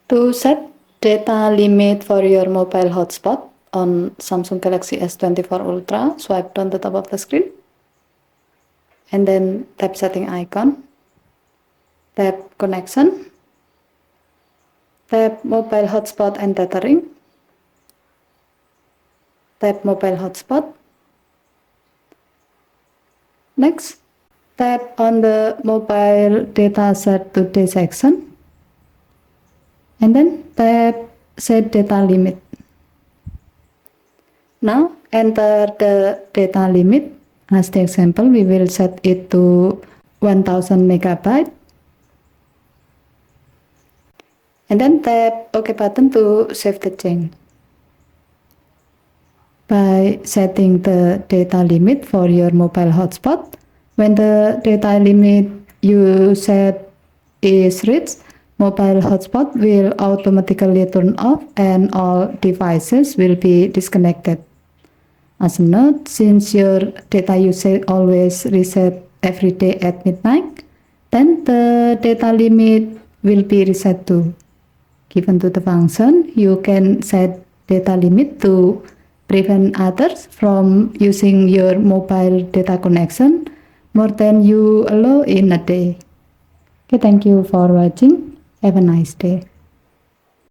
To set data limit for your mobile hotspot on Samsung Galaxy S24 Ultra, swipe down the top of the screen and then tap setting icon, tap connection, tap mobile hotspot and tethering, tap mobile hotspot. Next, tap on the mobile data set today section and then tap set data limit. Now enter the data limit. As the example, we will set it to 1000 megabyte and then tap OK button to save the change. By setting the data limit for your mobile hotspot, when the data limit you set is reached, mobile hotspot will automatically turn off and all devices will be disconnected. As a note, since your data usage always reset every day at midnight, then the data limit will be reset too. Given to the function, you can set data limit to prevent others from using your mobile data connection more than you allow in a day. Okay, thank you for watching. Have a nice day.